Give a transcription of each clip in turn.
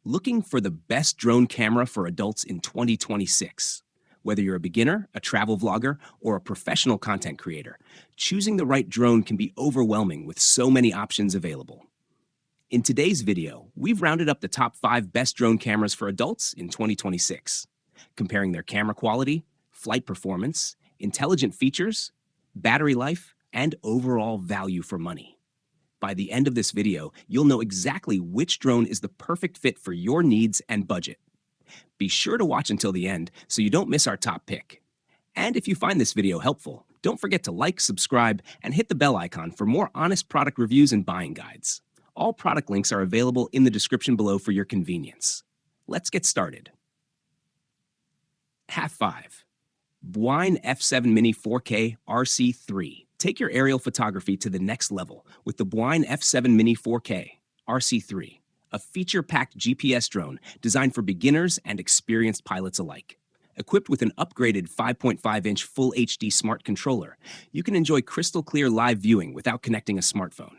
Looking for the best drone camera for adults in 2026? Whether you're a beginner, a travel vlogger, or a professional content creator, choosing the right drone can be overwhelming with so many options available. In today's video, we've rounded up the top 5 best drone cameras for adults in 2026, comparing their camera quality, flight performance, intelligent features, battery life, and overall value for money. By the end of this video, you'll know exactly which drone is the perfect fit for your needs and budget. Be sure to watch until the end so you don't miss our top pick. And if you find this video helpful, don't forget to like, subscribe, and hit the bell icon for more honest product reviews and buying guides. All product links are available in the description below for your convenience. Let's get started. Half 5. Bwine F7 Mini 4K RC3. Take your aerial photography to the next level with the Bwine F7 Mini 4K RC3, a feature-packed GPS drone designed for beginners and experienced pilots alike. Equipped with an upgraded 5.5-inch Full HD smart controller, you can enjoy crystal-clear live viewing without connecting a smartphone.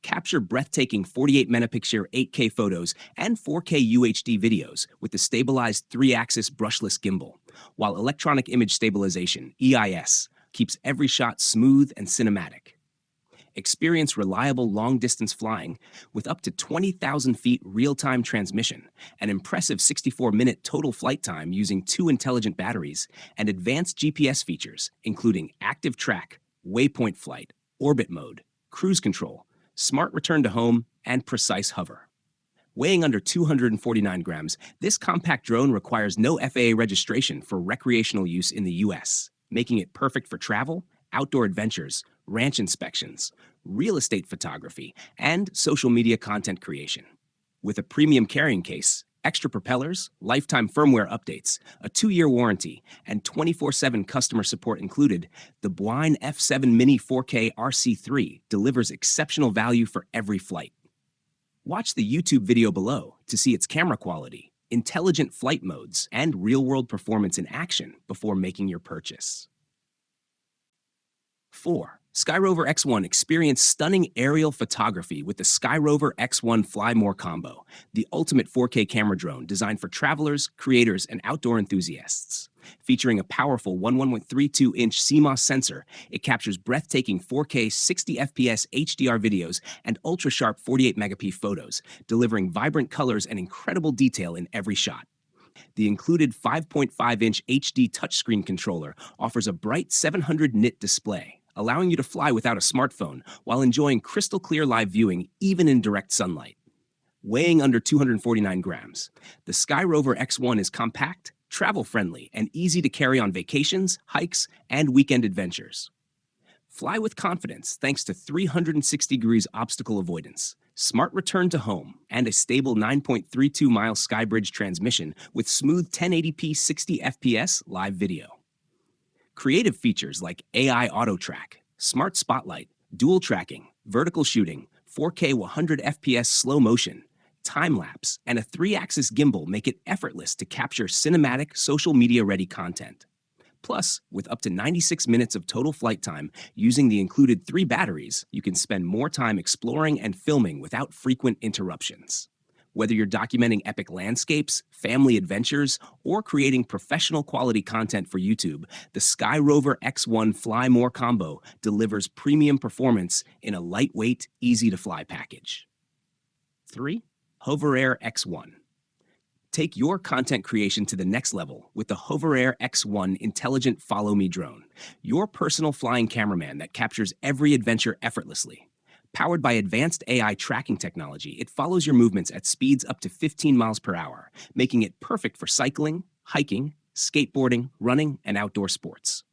Capture breathtaking 48-megapixel 8K photos and 4K UHD videos with the stabilized 3-axis brushless gimbal, while electronic image stabilization, EIS, keeps every shot smooth and cinematic. Experience reliable long-distance flying with up to 20,000 feet real-time transmission, an impressive 64-minute total flight time using 2 intelligent batteries, and advanced GPS features, including active track, waypoint flight, orbit mode, cruise control, smart return to home, and precise hover. Weighing under 249 grams, this compact drone requires no FAA registration for recreational use in the U.S., making it perfect for travel, outdoor adventures, ranch inspections, real estate photography, and social media content creation. With a premium carrying case, extra propellers, lifetime firmware updates, a 2-year warranty, and 24/7 customer support included, the Bwine F7 Mini 4K RC3 delivers exceptional value for every flight. Watch the YouTube video below to see its camera quality, intelligent flight modes, and real-world performance in action before making your purchase. 4. Skyrover X1. Experience stunning aerial photography with the Skyrover X1 Fly More Combo, the ultimate 4K camera drone designed for travelers, creators, and outdoor enthusiasts. Featuring a powerful 1.32-inch CMOS sensor, it captures breathtaking 4K 60 FPS HDR videos and ultra-sharp 48-megapixel photos, delivering vibrant colors and incredible detail in every shot. The included 5.5-inch HD touchscreen controller offers a bright 700 nit display, allowing you to fly without a smartphone while enjoying crystal-clear live viewing even in direct sunlight. Weighing under 249 grams, the Skyrover X1 is compact, travel-friendly, and easy to carry on vacations, hikes, and weekend adventures. Fly with confidence thanks to 360 degrees obstacle avoidance, smart return to home, and a stable 9.32-mile Skybridge transmission with smooth 1080p 60 FPS live video. Creative features like AI Auto Track, Smart Spotlight, dual tracking, vertical shooting, 4K 100 FPS slow motion, time-lapse, and a 3-axis gimbal make it effortless to capture cinematic, social media-ready content. Plus, with up to 96 minutes of total flight time using the included 3 batteries, you can spend more time exploring and filming without frequent interruptions. Whether you're documenting epic landscapes, family adventures, or creating professional quality content for YouTube, the Skyrover X1 Fly More Combo delivers premium performance in a lightweight, easy-to-fly package. 3. HoverAir X1. Take your content creation to the next level with the HoverAir X1 Intelligent Follow Me drone, your personal flying cameraman that captures every adventure effortlessly. Powered by advanced AI tracking technology, it follows your movements at speeds up to 15 miles per hour, making it perfect for cycling, hiking, skateboarding, running, and outdoor sports.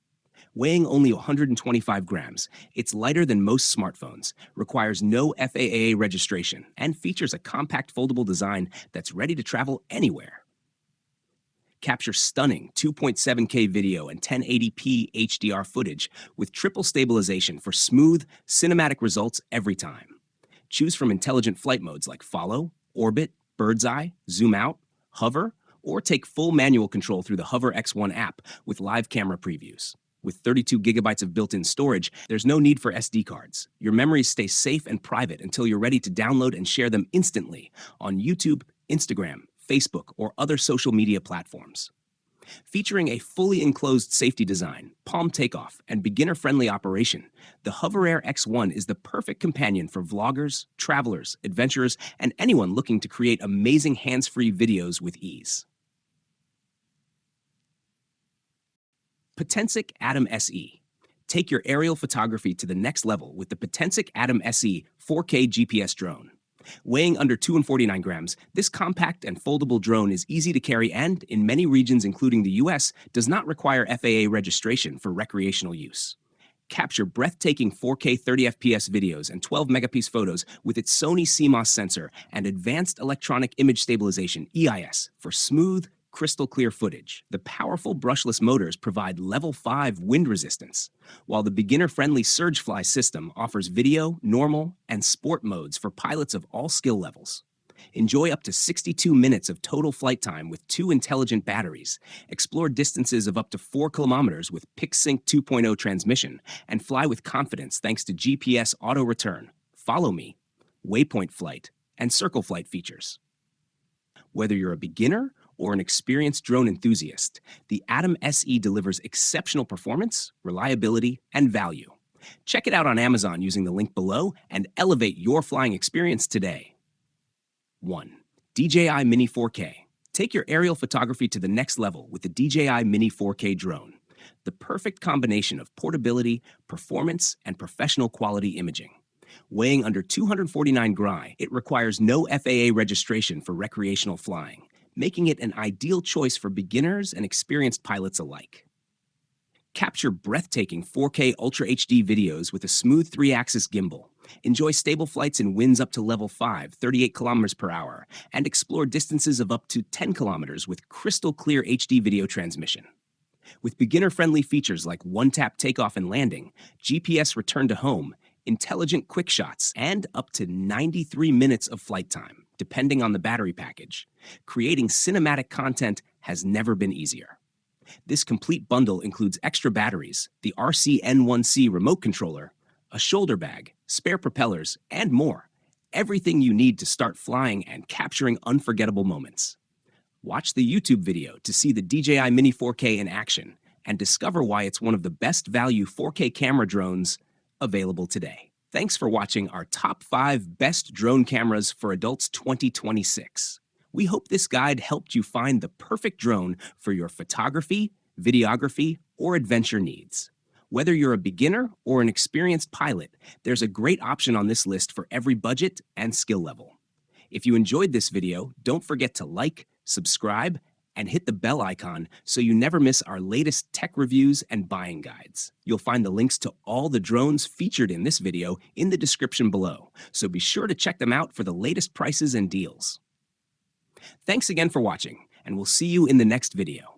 Weighing only 125 grams, it's lighter than most smartphones, requires no FAA registration, and features a compact foldable design that's ready to travel anywhere. Capture stunning 2.7K video and 1080p HDR footage with triple stabilization for smooth, cinematic results every time. Choose from intelligent flight modes like follow, orbit, bird's eye, zoom out, hover, or take full manual control through the Hover X1 app with live camera previews. With 32 gigabytes of built-in storage, there's no need for SD cards. Your memories stay safe and private until you're ready to download and share them instantly on YouTube, Instagram, Facebook, or other social media platforms. Featuring a fully enclosed safety design, palm takeoff, and beginner-friendly operation, the Hover Air X1 is the perfect companion for vloggers, travelers, adventurers, and anyone looking to create amazing hands-free videos with ease. Potensic Atom SE. Take your aerial photography to the next level with the Potensic Atom SE 4K GPS drone. Weighing under 249 grams, this compact and foldable drone is easy to carry and, in many regions including the US, does not require FAA registration for recreational use. Capture breathtaking 4K 30fps videos and 12-megapixel photos with its Sony CMOS sensor and Advanced Electronic Image Stabilization (EIS) for smooth, crystal-clear footage. The powerful brushless motors provide level 5 wind resistance, while the beginner-friendly Surgefly system offers video, normal, and sport modes for pilots of all skill levels. Enjoy up to 62 minutes of total flight time with 2 intelligent batteries, explore distances of up to 4 kilometers with PixSync 2.0 transmission, and fly with confidence thanks to GPS auto return, follow me, waypoint flight, and circle flight features. Whether you're a beginner or an experienced drone enthusiast, the Atom SE delivers exceptional performance, reliability, and value. Check it out on Amazon using the link below and elevate your flying experience today. 1. DJI Mini 4K. Take your aerial photography to the next level with the DJI Mini 4K drone. The perfect combination of portability, performance, and professional quality imaging. Weighing under 249 grai, it requires no FAA registration for recreational flying, making it an ideal choice for beginners and experienced pilots alike. Capture breathtaking 4K Ultra HD videos with a smooth 3-axis gimbal. Enjoy stable flights in winds up to level 5, 38 kilometers per hour, and explore distances of up to 10 kilometers with crystal clear HD video transmission. With beginner-friendly features like one-tap takeoff and landing, GPS return to home, intelligent quick shots, and up to 93 minutes of flight time, depending on the battery package, creating cinematic content has never been easier. This complete bundle includes extra batteries, the RCN1C remote controller, a shoulder bag, spare propellers, and more. Everything you need to start flying and capturing unforgettable moments. Watch the YouTube video to see the DJI Mini 4K in action and discover why it's one of the best value 4K camera drones available today. Thanks for watching our top 5 best drone cameras for adults 2026. We hope this guide helped you find the perfect drone for your photography, videography, or adventure needs. Whether you're a beginner or an experienced pilot, there's a great option on this list for every budget and skill level. If you enjoyed this video, don't forget to like, subscribe, and hit the bell icon so you never miss our latest tech reviews and buying guides. You'll find the links to all the drones featured in this video in the description below, so be sure to check them out for the latest prices and deals. Thanks again for watching, and we'll see you in the next video.